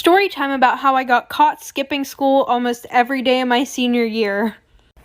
Story time about how I got caught skipping school almost every day of my senior year.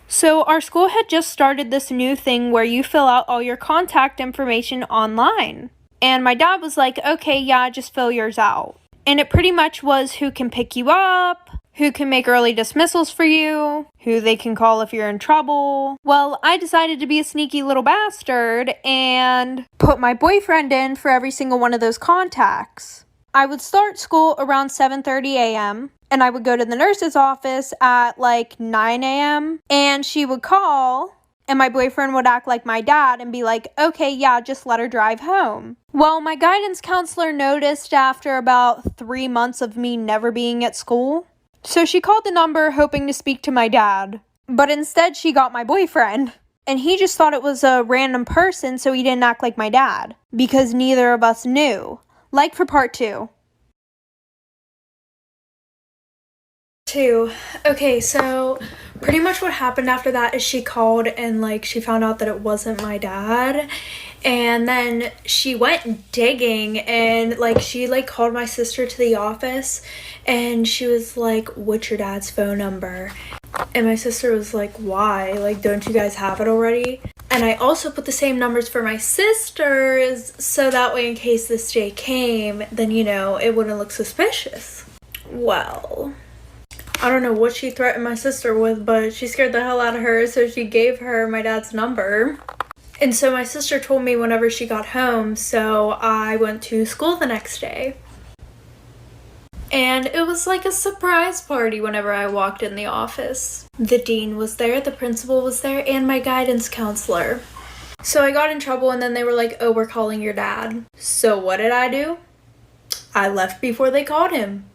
So our school had just started this new thing where you fill out all your contact information online. And my dad was like, okay, yeah, just fill yours out. And it pretty much was who can pick you up, who can make early dismissals for you, who they can call if you're in trouble. Well, I decided to be a sneaky little bastard and put my boyfriend in for every single one of those contacts. I would start school around 7:30 a.m. and I would go to the nurse's office at like 9 a.m. and she would call and my boyfriend would act like my dad and be like, okay, yeah, just let her drive home. Well, my guidance counselor noticed after about 3 months of me never being at school. So she called the number hoping to speak to my dad. But instead she got my boyfriend. And he just thought it was a random person, so he didn't act like my dad. Because neither of us knew. Like for part 2. Okay, so pretty much what happened after that is she called and like she found out that it wasn't my dad. And then she went digging and like she like called my sister to the office and she was like, what's your dad's phone number? And my sister was like, why? Like, don't you guys have it already? And I also put the same numbers for my sisters so that way in case this day came, then you know, it wouldn't look suspicious. Well, I don't know what she threatened my sister with, but she scared the hell out of her, so she gave her my dad's number. And so my sister told me whenever she got home, so I went to school the next day. And it was like a surprise party whenever I walked in the office. The dean was there, the principal was there, and my guidance counselor. So I got in trouble and then they were like, oh, we're calling your dad. So what did I do? I left before they called him.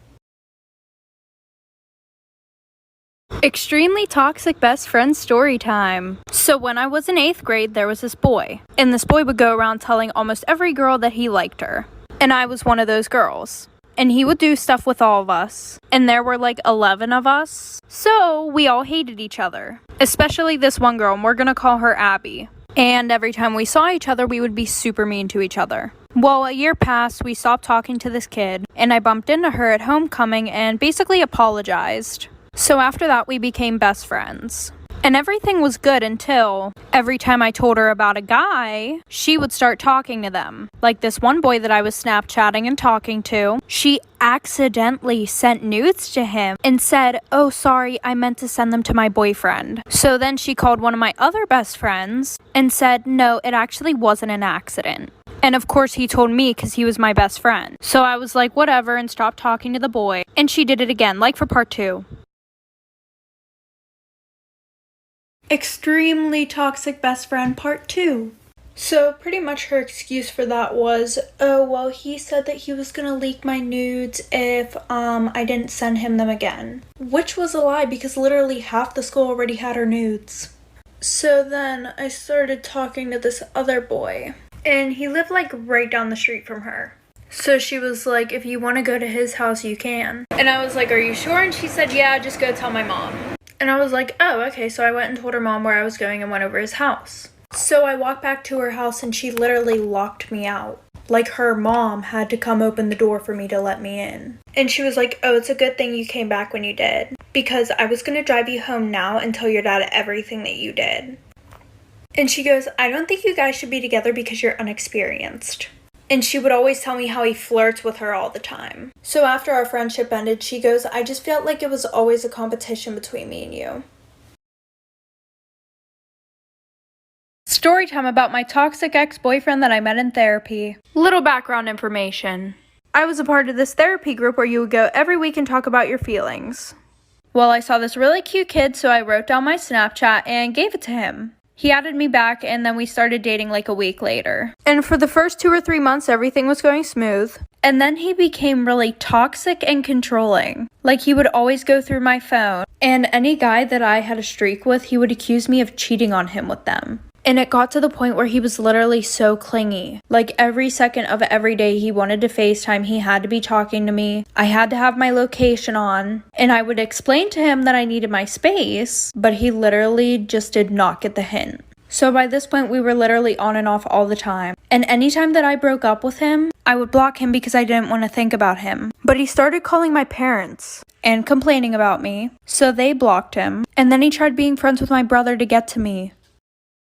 Extremely toxic best friend story time. So when I was in 8th grade, there was this boy. And this boy would go around telling almost every girl that he liked her. And I was one of those girls. And he would do stuff with all of us. And there were like 11 of us. So we all hated each other. Especially this one girl, and we're gonna call her Abby. And every time we saw each other, we would be super mean to each other. Well, a year passed, we stopped talking to this kid. And I bumped into her at homecoming and basically apologized. So after that, we became best friends. And everything was good until every time I told her about a guy, she would start talking to them. Like this one boy that I was Snapchatting and talking to, she accidentally sent nudes to him and said, oh, sorry, I meant to send them to my boyfriend. So then she called one of my other best friends and said, no, it actually wasn't an accident. And of course he told me because he was my best friend. So I was like, whatever, and stopped talking to the boy. And she did it again, like for part 2. Extremely toxic best friend part 2. So pretty much her excuse for that was, oh, well, he said that he was gonna leak my nudes if I didn't send him them again. Which was a lie because literally half the school already had her nudes. So then I started talking to this other boy and he lived like right down the street from her. So she was like, if you want to go to his house, you can. And I was like, are you sure? And she said, yeah, just go tell my mom. And I was like, oh, okay. So I went and told her mom where I was going and went over his house. So I walked back to her house and she literally locked me out. Like her mom had to come open the door for me to let me in. And she was like, oh, it's a good thing you came back when you did. Because I was going to drive you home now and tell your dad everything that you did. And she goes, I don't think you guys should be together because you're unexperienced. And she would always tell me how he flirts with her all the time. So after our friendship ended, she goes, I just felt like it was always a competition between me and you. Story time about my toxic ex-boyfriend that I met in therapy. Little background information. I was a part of this therapy group where you would go every week and talk about your feelings. Well, I saw this really cute kid, so I wrote down my Snapchat and gave it to him. He added me back and then we started dating like a week later. And for the first 2 or 3 months, everything was going smooth. And then he became really toxic and controlling. Like he would always go through my phone. And any guy that I had a streak with, he would accuse me of cheating on him with them. And it got to the point where he was literally so clingy. Like every second of every day he wanted to FaceTime, he had to be talking to me. I had to have my location on. And I would explain to him that I needed my space, but he literally just did not get the hint. So by this point, we were literally on and off all the time. And anytime that I broke up with him, I would block him because I didn't want to think about him. But he started calling my parents and complaining about me, so they blocked him. And then he tried being friends with my brother to get to me.